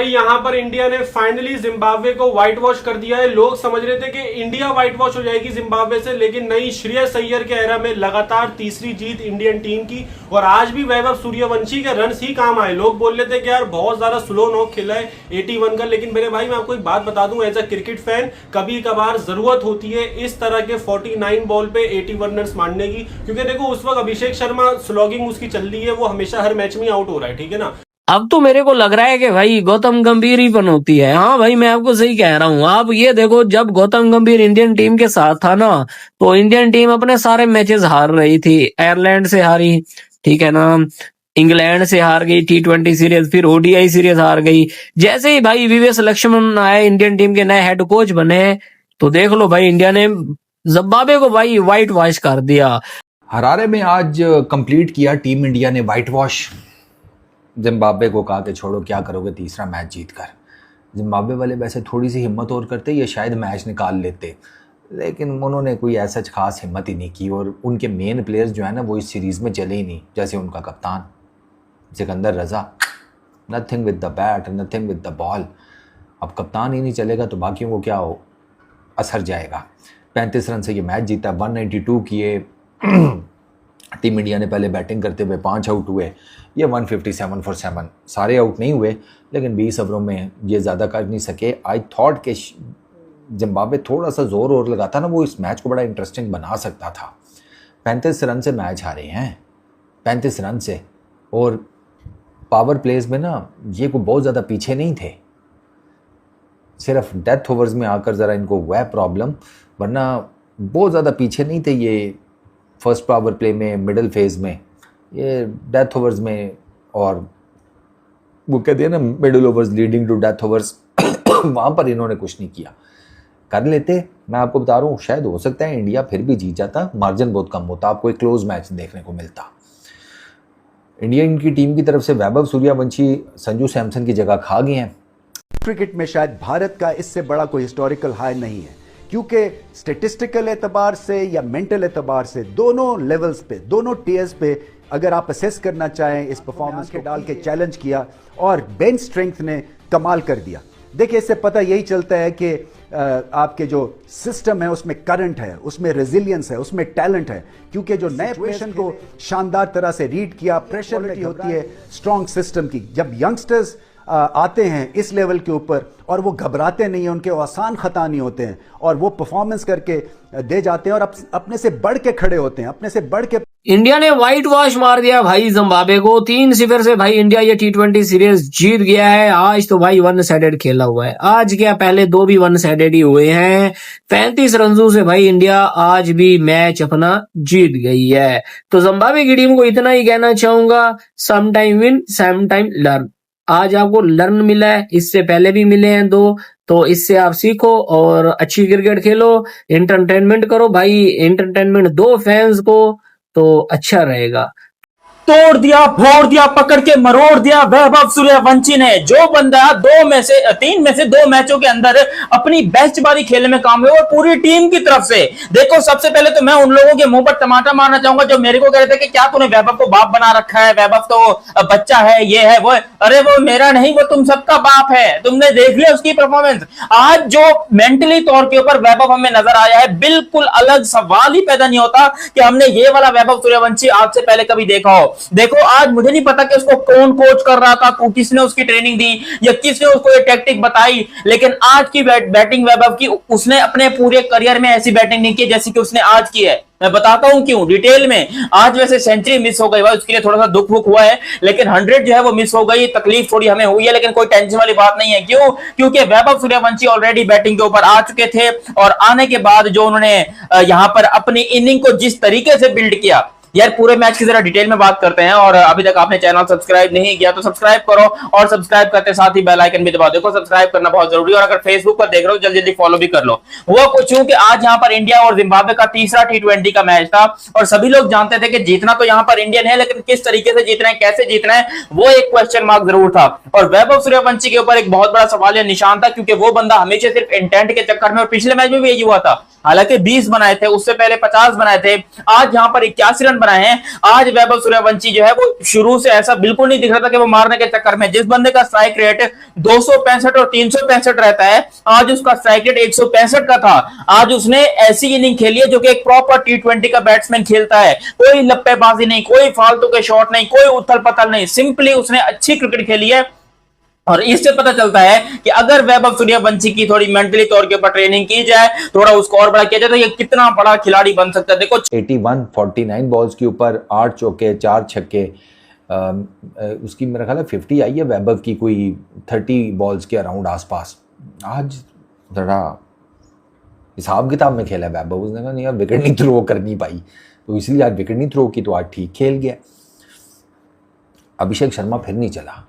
भाई यहाँ पर इंडिया ने फाइनली जिम्बाब्वे को व्हाइट वॉश कर दिया है। लोग समझ रहे थे कि इंडिया व्हाइट वॉश हो जाएगी जिम्बाब्वे से, लेकिन नहीं। श्रेयस अय्यर के एरा में लगातार तीसरी जीत इंडियन टीम की, और आज भी वैभव सूर्यवंशी के रन ही काम आए। लोग बोल रहे थे कि यार बहुत ज्यादा स्लो नॉक खेला है 81 का, लेकिन मेरे भाई मैं आपको एक बात बता दूं, एज अ क्रिकेट फैन कभी कभार जरूरत होती है इस तरह के 49 बॉल पे 81 रन मारने की, क्योंकि देखो उस वक्त अभिषेक शर्मा स्लॉगिंग उसकी चल रही है, वो हमेशा हर मैच में आउट हो रहा है, ठीक है ना। अब तो मेरे को लग रहा है कि भाई गौतम गंभीर ही बनोती है। हाँ भाई, मैं आपको सही कह रहा हूँ। आप ये देखो, जब गौतम गंभीर इंडियन टीम के साथ था ना, तो इंडियन टीम अपने सारे मैचेस हार रही थी। आयरलैंड से हारी, ठीक है ना, इंग्लैंड से हार गई T20 सीरीज, फिर ODI सीरीज हार गई। जैसे ही भाई वीवीएस लक्ष्मण आए, इंडियन टीम के नए हेड कोच बने, तो देख लो भाई इंडिया ने जिम्बाब्वे को भाई व्हाइट वॉश कर दिया। हरारे में आज कंप्लीट किया टीम इंडिया ने व्हाइट वॉश। जिम्बाब्वे को कहा कि छोड़ो क्या करोगे तीसरा मैच जीतकर। जिम्बाब्वे वाले वैसे थोड़ी सी हिम्मत और करते ये शायद मैच निकाल लेते, लेकिन उन्होंने कोई ऐसा खास हिम्मत ही नहीं की, और उनके मेन प्लेयर्स जो है ना वो इस सीरीज़ में चले ही नहीं। जैसे उनका कप्तान Sikandar Raza, nothing with the bat, nothing with the ball. अब कप्तान ही नहीं चलेगा तो बाकियों को क्या असर जाएगा। 35 रन से ये मैच जीता, 192 किए। टीम इंडिया ने पहले बैटिंग करते हुए 5 आउट हुए, ये 157 फॉर 7, सारे आउट नहीं हुए, लेकिन 20 ओवरों में ये ज़्यादा कर नहीं सके। आई थॉट कि जिम्बाब्वे थोड़ा सा जोर और लगाता ना, वो इस मैच को बड़ा इंटरेस्टिंग बना सकता था। 35 रन से मैच हारे हैं, 35 रन से, और पावर प्लेस में ना ये को बहुत ज़्यादा पीछे नहीं थे। सिर्फ डेथ ओवर्स में आकर ज़रा इनको हुआ प्रॉब्लम, वरना बहुत ज़्यादा पीछे नहीं थे ये। फर्स्ट पावर प्ले में, मिडिल फेज में, ये डेथ ओवर्स में, और वो कहते हैं ना middle overs leading to death overs, वहाँ पर इन्होंने कुछ नहीं किया। कर लेते, मैं आपको बता रहा हूँ, शायद हो सकता है इंडिया फिर भी जीत जाता, मार्जिन बहुत कम होता, आपको एक क्लोज मैच देखने को मिलता। इंडियन की टीम की तरफ से वैभव सूर्यवंशी संजू सैमसन की जगह खा गए हैं। क्रिकेट में शायद भारत का इससे बड़ा कोई हिस्टोरिकल हाई नहीं है, क्योंकि स्टेटिस्टिकल एतबार से या मेंटल एतबार से दोनों लेवल्स पे, दोनों टीयर्स पे अगर आप असेस करना चाहें, इस परफॉर्मेंस के डाल के चैलेंज किया, और बेंच स्ट्रेंथ ने कमाल कर दिया। देखिए, इससे पता यही चलता है कि आपके जो सिस्टम है उसमें करंट है, उसमें रेजिलियंस है, उसमें टैलेंट है, क्योंकि जो नए पेशेंट को शानदार तरह से रीड किया, प्रेशर होती है स्ट्रॉन्ग सिस्टम की। जब यंगस्टर्स आते हैं इस लेवल के ऊपर और वो घबराते नहीं हैं, उनके आसान खता नहीं होते हैं, और वो परफॉर्मेंस करके दे जाते हैं, और अपने से बढ़ के खड़े होते हैं, अपने से बढ़ के। इंडिया ने व्हाइट वॉश मार दिया भाई जिम्बाब्वे को 3-0 से। भाई इंडिया ये T20 सीरीज जीत गया है। आज तो भाई वन साइडेड खेला हुआ है। आज क्या, पहले 2 भी वन साइडेड ही हुए हैं। 35 रनों से भाई इंडिया आज भी मैच अपना जीत गई है। तो जिम्बाब्वे की टीम को इतना ही कहना चाहूंगा, some time win some time learn. आज आपको लर्न मिला है, इससे पहले भी मिले हैं 2, तो इससे आप सीखो और अच्छी क्रिकेट खेलो, एंटरटेनमेंट करो भाई। एंटरटेनमेंट दो फैंस को, तो अच्छा रहेगा। तोड़ दिया, फोड़ दिया, पकड़ के मरोड़ दिया वैभव सूर्यवंशी ने। जो बंदा 3 में से 2 मैचों के अंदर अपनी बेस्ट बारी खेलने में काम हुआ, और पूरी टीम की तरफ से। देखो, सबसे पहले तो मैं उन लोगों के मुंह पर टमाटर मारना चाहूंगा जो मेरे को कह रहे थे कि क्या तूने वैभव को बाप बना रखा है, वैभव तो बच्चा है, ये है वो है। अरे वो मेरा नहीं, वो तुम सबका बाप है। तुमने देख लिया उसकी परफॉर्मेंस। आज जो मेंटली तौर के ऊपर वैभव हमें नजर आया है, बिल्कुल अलग, सवाल ही पैदा नहीं होता कि हमने ये वाला वैभव सूर्यवंशी आज से पहले कभी देखा हो। देखो, आज मुझे नहीं पता कि उसको कौन कोच कर रहा था, किसने उसकी ट्रेनिंग दी या किसने उसको ये टैक्टिक बताई, लेकिन आज की बैटिंग वैभव की, उसने अपने पूरे करियर में ऐसी बैटिंग नहीं की जैसी कि उसने आज की है। मैं बताता हूं क्यों डिटेल में। आज वैसे सेंचुरी मिस हो गई भाई, उसके लिए थोड़ा सा दुख हुआ है, लेकिन 100 जो है वो मिस हो गई, तकलीफ थोड़ी हमें हुई है, लेकिन कोई टेंशन वाली बात नहीं है। क्यों? क्योंकि वैभव सूर्यवंशी ऑलरेडी बैटिंग के ऊपर आ चुके थे, और आने के बाद जो उन्होंने यहां पर अपनी इनिंग को जिस तरीके से बिल्ड किया, यार पूरे मैच की जरा डिटेल में बात करते हैं। और अभी तक आपने चैनल सब्सक्राइब नहीं किया तो सब्सक्राइब करो, और सब्सक्राइब करते साथ ही बेल आइकन भी दबा दो। देखो, सब्सक्राइब करना बहुत जरूरी है, और अगर फेसबुक पर देख रहे हो जल्दी जल्दी फॉलो भी कर लो। वो कुछ कि आज यहाँ पर इंडिया और जिम्बाब्वे का तीसरा T20 का मैच था, और सभी लोग जानते थे कि जीतना तो यहाँ पर इंडियन है, लेकिन किस तरीके से जीतना है, कैसे जीतना है, वो एक क्वेश्चन मार्क जरूर था। और वैभव सूर्यवंशी के ऊपर एक बहुत बड़ा सवाल या निशान था, क्योंकि वो बंदा हमेशा सिर्फ इंटेंट के चक्कर में, और पिछले मैच में भी यही हुआ था, हालांकि 20 बनाए थे, उससे पहले 50 बनाए थे, आज यहाँ पर 81 रन बनाए हैं। आज वैभव सूर्यवंशी जो है वो शुरू से ऐसा बिल्कुल नहीं दिख रहा था कि वो मारने के चक्कर में, जिस बंदे का स्ट्राइक रेट 265 और 365 रहता है, आज उसका स्ट्राइक रेट 165 का था। आज उसने ऐसी इनिंग खेली है जो कि एक प्रॉपर टी20 का बैट्समैन खेलता है। कोई लप्पेबाजी नहीं, कोई फालतू के शॉट नहीं, कोई उथल पथल नहीं, सिंपली उसने अच्छी क्रिकेट खेली है। और इससे पता चलता है कि अगर वैभव सूर्यवंशी की थोड़ी मेंटली तौर के ऊपर ट्रेनिंग की जाए, थोड़ा उसको और बड़ा किया जाए, तो ये कितना बड़ा खिलाड़ी बन सकता है। देखो 81 49 बॉल्स के ऊपर 8 चौके 4 छक्के, उसकी मेरा ख्याल है 50 आई है वैभव की कोई 30 बॉल्स के अराउंड आसपास। आज ज़रा हिसाब किताब में खेला है वैभव। उसने कहा नहीं यार विकेट नहीं थ्रो कर नहीं पाई, तो इसलिए आज विकेट नहीं थ्रो की, तो आज ठीक खेल गया। अभिषेक शर्मा फिर नहीं चला,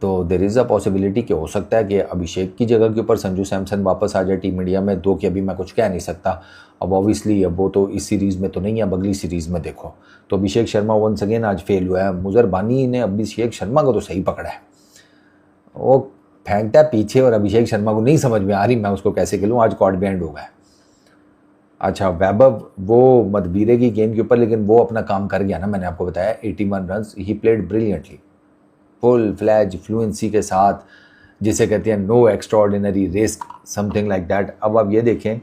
तो देर इज़ अ पॉसिबिलिटी कि हो सकता है कि अभिषेक की जगह के ऊपर संजू सैमसन वापस आ जाए टीम इंडिया में। दो कि अभी मैं कुछ कह नहीं सकता, अब ऑब्वियसली अब वो तो इस सीरीज़ में तो नहीं है, अब अगली सीरीज़ में देखो। तो अभिषेक शर्मा वंस अगेन आज फेल हुआ है। मुजर बानी ने अभिषेक शर्मा को तो सही पकड़ा है, वो फेंकता है पीछे और अभिषेक शर्मा को नहीं समझ में आ रही मैं उसको कैसे खेलूँ। आज कॉट बैंड हो गया। अच्छा वैभव वो मदवीरे की गेंद के ऊपर, लेकिन वो अपना काम कर गया ना। मैंने आपको बताया 81 run, he played brilliantly, full fledge fluency के साथ, जिसे कहते हैं no extraordinary risk, something like that. अब आप ये देखें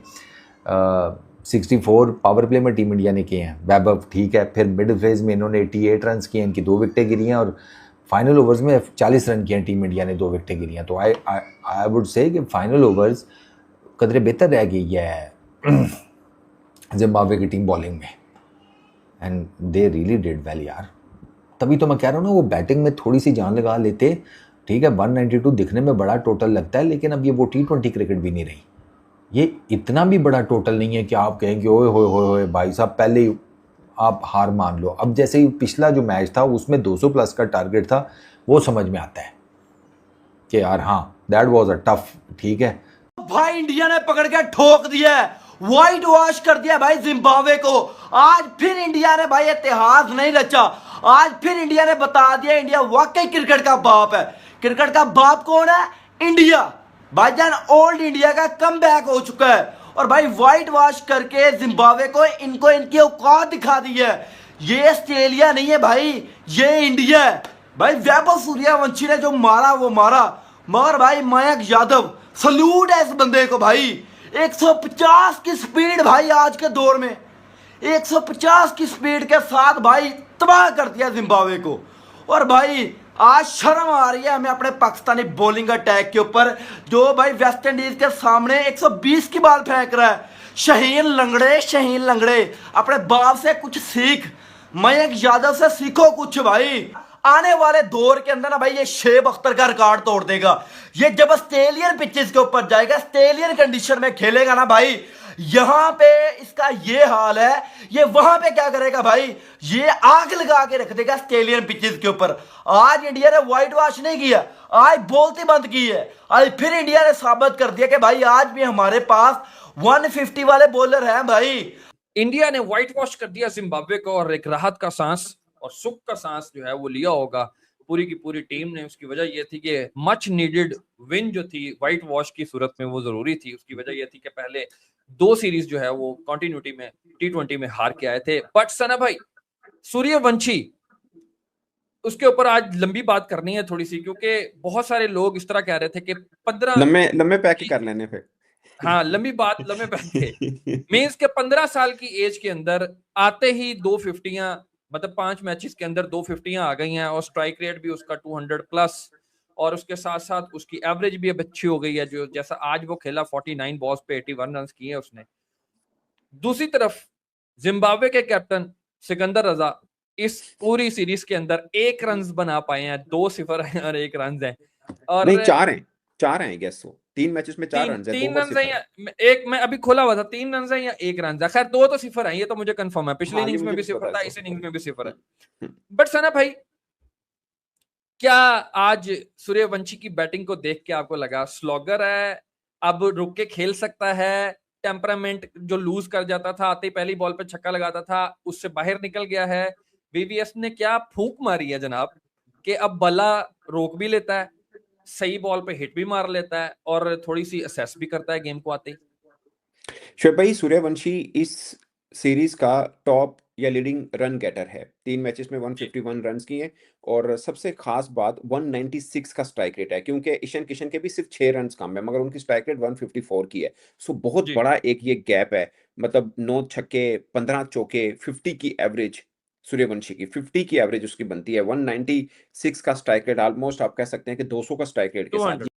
64 पावर प्ले में टीम इंडिया ने किए हैं, वैभव ठीक है। फिर मिड फेज में इन्होंने 88 रन किए, इनकी 2 विकेटें गिरी हैं, और फाइनल ओवर्स में 40 रन किए हैं टीम इंडिया ने, 2 विकेटें गिरी हैं। तो आई वुड से कि फाइनल ओवर्स कदरे बेहतर रह गई है जिम्बाब्वे की टीम बॉलिंग में, and they really did well यार। तभी तो मैं कह रहा हूँ ना, वो बैटिंग में थोड़ी सी जान लगा लेते, ठीक है। 192 दिखने में बड़ा टोटल लगता है, लेकिन अब ये वो T20 क्रिकेट भी नहीं रही। ये इतना भी बड़ा टोटल नहीं है कि आप कहेंगे ओए होए होए भाई साहब पहले ही आप हार मान लो। अब जैसे ही पिछला जो मैच था उसमें 200 प्लस का टारगेट था, वो समझ में आता है कि यार हाँ दैट वाज अ टफ, ठीक है। भाई इंडिया ने पकड़ के ठोक दिया है, व्हाइट वॉश कर दिया भाई जिम्बाब्वे को। आज फिर इंडिया ने भाई इतिहास नहीं रचा, आज फिर इंडिया ने बता दिया इंडिया वाकई क्रिकेट का बाप है। क्रिकेट का बाप कौन है? इंडिया। भाईजान ओल्ड इंडिया का कमबैक हो चुका है, और भाई व्हाइट वॉश करके जिम्बाब्वे को इनको इनकी औकात दिखा दी है। ये ऑस्ट्रेलिया नहीं है भाई, ये इंडिया है भाई। वैभव सूर्यवंशी ने जो मारा वो मारा, मगर भाई मयंक यादव सल्यूट है इस बंदे को भाई। 150 की स्पीड भाई, आज के दौर में 150 की स्पीड के साथ भाई तबाह कर दिया जिम्बाब्वे को। और भाई आज शर्म आ रही है हमें अपने पाकिस्तानी बॉलिंग अटैक के ऊपर, जो भाई वेस्ट इंडीज के सामने 120 की बॉल फेंक रहा है। शहीन लंगड़े अपने बाप से कुछ सीख, मयंक यादव से सीखो कुछ भाई। आने वाले दौर के अंदर ना भाई ये शेब अख्तर का रिकॉर्ड तोड़ देगा। ये जब ऑस्ट्रेलियन पिचेस के ऊपर जाएगा, ऑस्ट्रेलियन कंडीशन में खेलेगा ना भाई, यहां पे इसका ये हाल है, ये वहां पे क्या करेगा भाई, ये आग लगा के रख देगा ऑस्ट्रेलियन पिचेस के ऊपर। आज इंडिया ने व्हाइट वॉश नहीं किया, आज बोलती बंद की है। आज फिर इंडिया ने साबित कर दिया कि भाई आज भी हमारे पास 150 वाले बॉलर हैं भाई। इंडिया ने व्हाइट वॉश कर दिया जिम्बाब्वे को, और एक राहत का सांस और सुख का सांस जो है वो लिया होगा पूरी की पूरी टीम ने। उसकी वजह यह थी कि मच नीडेड विन जो थी व्हाइट वॉश की सूरत में वो जरूरी थी। उसकी वजह यह थी कि पहले 2 सीरीज जो है वो कंटिन्यूटी में T20 में हार के आए थे। बट सना भाई सूर्यवंशी, उसके ऊपर आज लंबी बात करनी है थोड़ी सी, क्योंकि बहुत सारे लोग इस तरह कह रहे थे कि 15 लम्बे पैक कर लेने फिर। हाँ लंबी बात, लंबे पैक के मींस के 15 साल की एज के अंदर आते ही 250, मतलब 5 मैचेस के अंदर 250 आ गई हैं, और स्ट्राइक रेट भी उसका 200 प्लस, और उसके साथ साथ उसकी एवरेज भी अब अच्छी हो गई है। जो जैसा आज वो खेला 49 बॉल्स पे 81 रन किए उसने। दूसरी तरफ जिम्बाब्वे के कैप्टन सिकंदर रजा इस पूरी सीरीज के अंदर 1 रन बना पाए हैं, 2-0 है और 1 रन है, और नहीं 4 हैं गेस। 3 मैचेस में 4 रन है, 3 रन है, एक मैं अभी खोला हुआ था, 3 रन है या 1 रन है, खैर 2 तो 0 है, ये तो मुझे कंफर्म है। पिछली इनिंग्स में भी 0 था, इस इनिंग्स में भी 0 है। बट सना भाई, क्या आज सूर्यवंशी की बैटिंग को देख के आपको लगा स्लॉगर है, अब रुक के खेल सकता है, टेम्परामेंट जो लूज कर जाता था, आते ही पहली बॉल पे छक्का लगाता था, उससे बाहर निकल गया है? वीवीएस ने क्या फूंक मारी है जनाब कि अब बल्ला रोक भी लेता है, सही बॉल पे हिट भी मार लेता है, और थोड़ी सी असेस भी करता है गेम को आते ही। शुएब भाई, सूर्यवंशी इस सीरीज का टॉप या लीडिंग रन गेटर है। 3 मैचेस में 151 रन्स किए और सबसे खास बात 196 का स्ट्राइक रेट है, क्योंकि ईशान किशन के भी सिर्फ 6 रन्स कम है मगर उनकी स्ट्राइक रेट 154 की है। सो बहुत जी। बड़ा एक ये गैप है, मतलब 9 छक्के 15 चौके 50 की एवरेज सूर्यवंशी की 50 की एवरेज उसकी बनती है। 196 का स्ट्राइक रेट, ऑलमोस्ट आप कह सकते हैं कि 200 का स्ट्राइक रेट के साथ 200